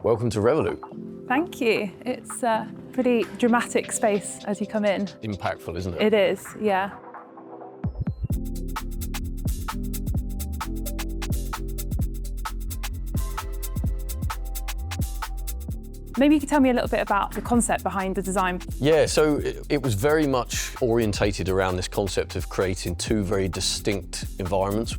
Welcome to Revolut. Thank you. It's a pretty dramatic space as you come in. Impactful, isn't it? It is, yeah. Maybe you could tell me a little bit about the concept behind the design. Yeah, so it was very much orientated around this concept of creating two very distinct environments.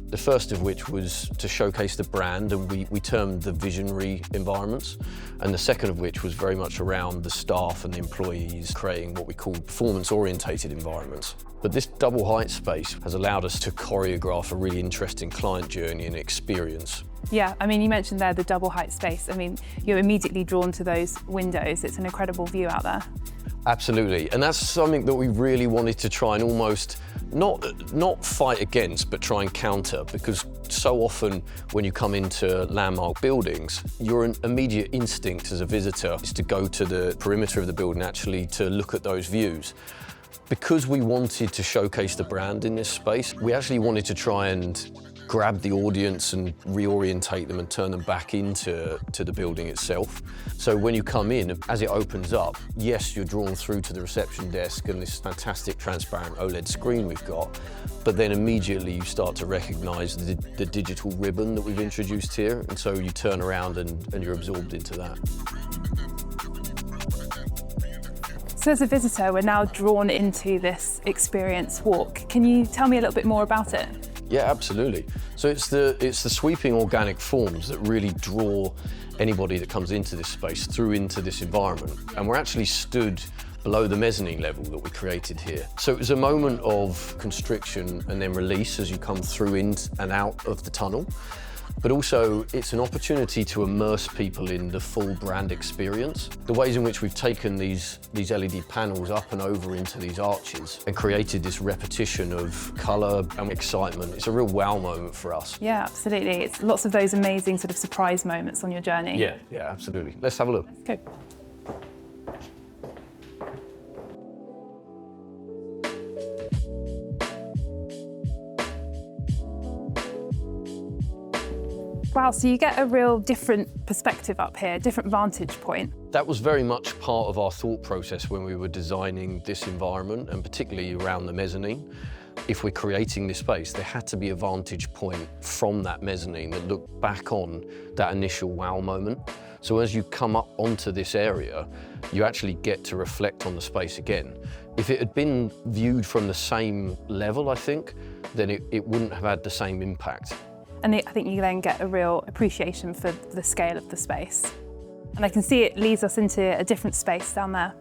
The first of which was to showcase the brand, and we termed the visionary environments. And the second of which was very much around the staff and the employees, creating what we call performance-orientated environments. But this double height space has allowed us to choreograph a really interesting client journey and experience. Yeah, I mean, you mentioned there the double height space. I mean, you're immediately drawn to those windows. It's an incredible view out there. Absolutely, and that's something that we really wanted to try and almost not fight against, but try and counter, because so often when you come into landmark buildings, your immediate instinct as a visitor is to go to the perimeter of the building, actually to look at those views. Because we wanted to showcase the brand in this space, we actually wanted to try and grab the audience and reorientate them and turn them back into the building itself. So when you come in, as it opens up, yes, you're drawn through to the reception desk and this fantastic transparent OLED screen we've got, but then immediately you start to recognize the digital ribbon that we've introduced here, and so you turn around and you're absorbed into that. So as a visitor, we're now drawn into this experience walk. Can you tell me a little bit more about it? Yeah, absolutely. So it's the sweeping organic forms that really draw anybody that comes into this space through into this environment. And we're actually stood below the mezzanine level that we created here. So it was a moment of constriction and then release as you come through in and out of the tunnel. But also it's an opportunity to immerse people in the full brand experience. The ways in which we've taken these LED panels up and over into these arches and created this repetition of colour and excitement. It's a real wow moment for us. Yeah, absolutely. It's lots of those amazing sort of surprise moments on your journey. Yeah, absolutely. Let's have a look. Okay. Wow, so you get a real different perspective up here, different vantage point. That was very much part of our thought process when we were designing this environment, and particularly around the mezzanine. If we're creating this space, there had to be a vantage point from that mezzanine that looked back on that initial wow moment. So as you come up onto this area, you actually get to reflect on the space again. If it had been viewed from the same level, I think, then it wouldn't have had the same impact. And I think you then get a real appreciation for the scale of the space. And I can see it leads us into a different space down there.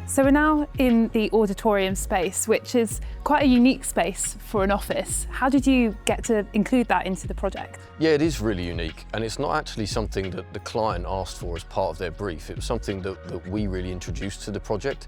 So we're now in the auditorium space, which is quite a unique space for an office. How did you get to include that into the project? Yeah, it is really unique, and it's not actually something that the client asked for as part of their brief. It was something that we really introduced to the project,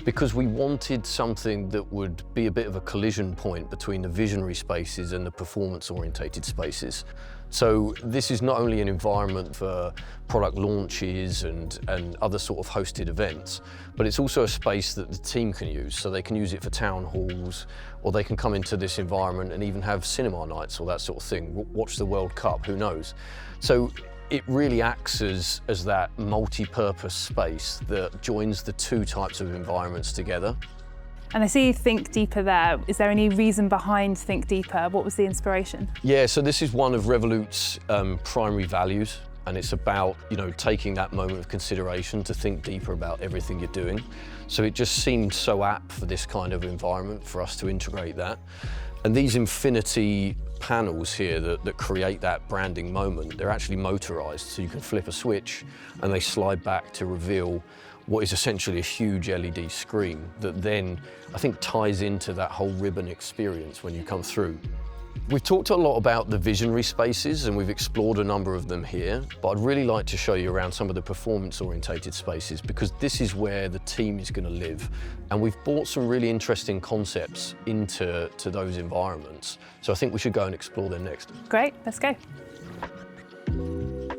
because we wanted something that would be a bit of a collision point between the visionary spaces and the performance-orientated spaces. So this is not only an environment for product launches and other sort of hosted events, but it's also a space that the team can use. So they can use it for town halls, or they can come into this environment and even have cinema nights or that sort of thing, watch the World Cup, who knows. So it really acts as that multi-purpose space that joins the two types of environments together. And I see you Think Deeper there. Is there any reason behind Think Deeper? What was the inspiration? Yeah, so this is one of Revolut's primary values, and it's about, taking that moment of consideration to think deeper about everything you're doing. So it just seemed so apt for this kind of environment for us to integrate that. And these infinity panels here that create that branding moment, they're actually motorized, so you can flip a switch and they slide back to reveal what is essentially a huge LED screen that then, I think, ties into that whole ribbon experience when you come through. We've talked a lot about the visionary spaces and we've explored a number of them here, but I'd really like to show you around some of the performance-orientated spaces, because this is where the team is going to live. And we've brought some really interesting concepts into those environments. So I think we should go and explore them next. Great, let's go.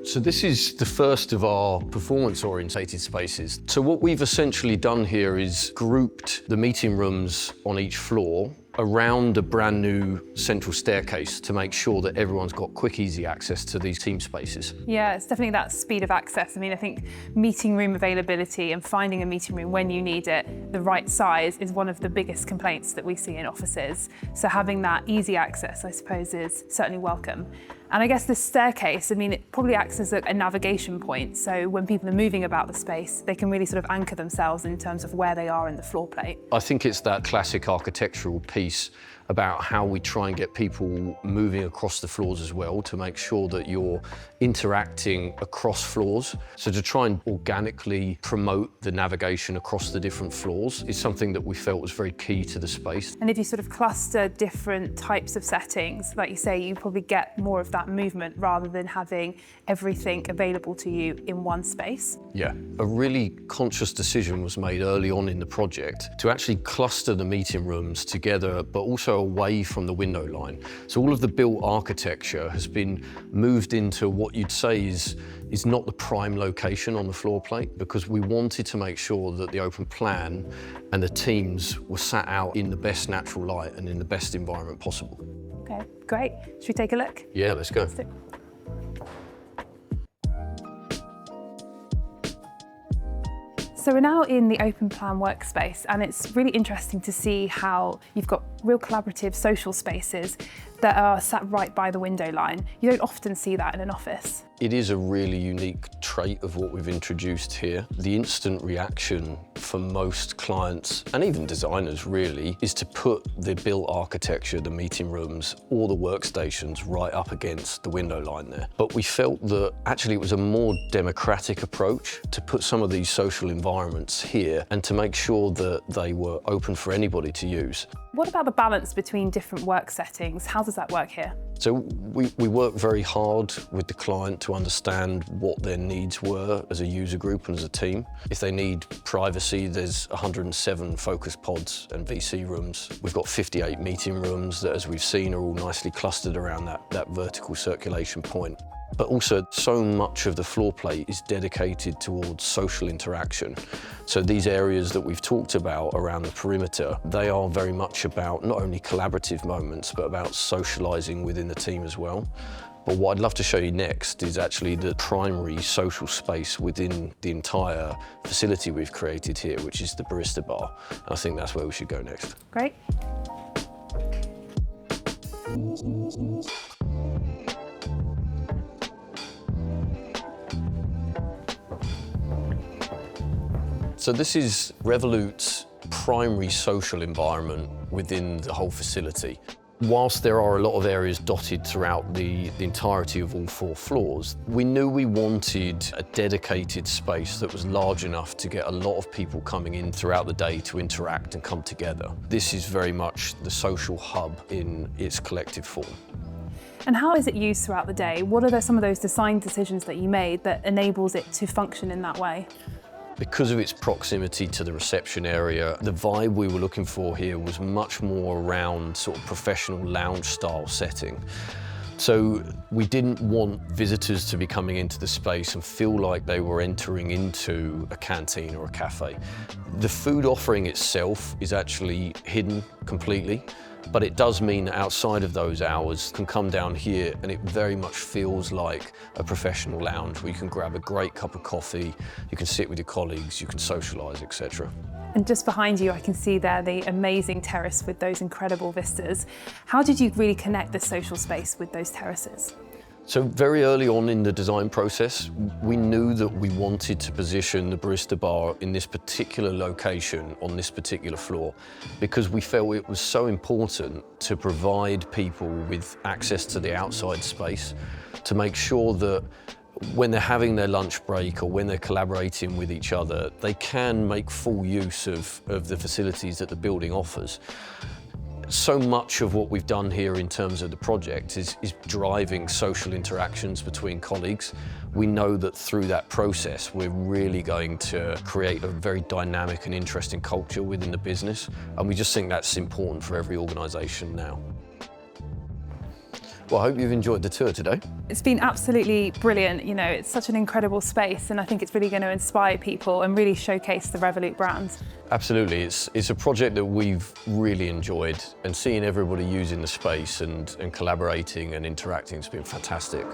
So this is the first of our performance-orientated spaces. So what we've essentially done here is grouped the meeting rooms on each floor around a brand new central staircase to make sure that everyone's got quick, easy access to these team spaces. Yeah, it's definitely that speed of access. I mean, I think meeting room availability and finding a meeting room when you need it, the right size, is one of the biggest complaints that we see in offices. So having that easy access, I suppose, is certainly welcome. And I guess this staircase, I mean, it probably acts as a navigation point. So when people are moving about the space, they can really sort of anchor themselves in terms of where they are in the floor plate. I think it's that classic architectural piece about how we try and get people moving across the floors as well to make sure that you're interacting across floors. So to try and organically promote the navigation across the different floors is something that we felt was very key to the space. And if you sort of cluster different types of settings, like you say, you probably get more of that movement rather than having everything available to you in one space. Yeah, a really conscious decision was made early on in the project to actually cluster the meeting rooms together, but also away from the window line. So all of the built architecture has been moved into what you'd say is not the prime location on the floor plate, because we wanted to make sure that the open plan and the teams were sat out in the best natural light and in the best environment possible. Okay, great. Should we take a look? Yeah, let's go. So we're now in the open plan workspace, and it's really interesting to see how you've got real collaborative social spaces that are sat right by the window line. You don't often see that in an office. It is a really unique trait of what we've introduced here. The instant reaction for most clients, and even designers really, is to put the built architecture, the meeting rooms, or the workstations right up against the window line there. But we felt that actually it was a more democratic approach to put some of these social environments here and to make sure that they were open for anybody to use. What about the balance between different work settings? How does that work here? So we work very hard with the client to understand what their needs were as a user group and as a team. If they need privacy, there's 107 focus pods and VC rooms. We've got 58 meeting rooms that, as we've seen, are all nicely clustered around that vertical circulation point. But also, so much of the floor plate is dedicated towards social interaction. So these areas that we've talked about around the perimeter, they are very much about not only collaborative moments, but about socializing within the team as well. But what I'd love to show you next is actually the primary social space within the entire facility we've created here, which is the barista bar. And I think that's where we should go next. Great. So this is Revolut's primary social environment within the whole facility. Whilst there are a lot of areas dotted throughout the entirety of all 4 floors, we knew we wanted a dedicated space that was large enough to get a lot of people coming in throughout the day to interact and come together. This is very much the social hub in its collective form. And how is it used throughout the day? What are some of those design decisions that you made that enables it to function in that way? Because of its proximity to the reception area, the vibe we were looking for here was much more around sort of professional lounge style setting. So we didn't want visitors to be coming into the space and feel like they were entering into a canteen or a cafe. The food offering itself is actually hidden completely, but it does mean that outside of those hours can come down here and it very much feels like a professional lounge where you can grab a great cup of coffee, you can sit with your colleagues, you can socialise, etc. And just behind you, I can see there the amazing terrace with those incredible vistas. How did you really connect the social space with those terraces? So very early on in the design process, we knew that we wanted to position the barista bar in this particular location on this particular floor because we felt it was so important to provide people with access to the outside space to make sure that when they're having their lunch break or when they're collaborating with each other, they can make full use of the facilities that the building offers. So much of what we've done here in terms of the project is driving social interactions between colleagues. We know that through that process, we're really going to create a very dynamic and interesting culture within the business. And we just think that's important for every organisation now. Well, I hope you've enjoyed the tour today. It's been absolutely brilliant. You know, it's such an incredible space, and I think it's really going to inspire people and really showcase the Revolut brand. Absolutely, it's a project that we've really enjoyed, and seeing everybody using the space and collaborating and interacting has been fantastic.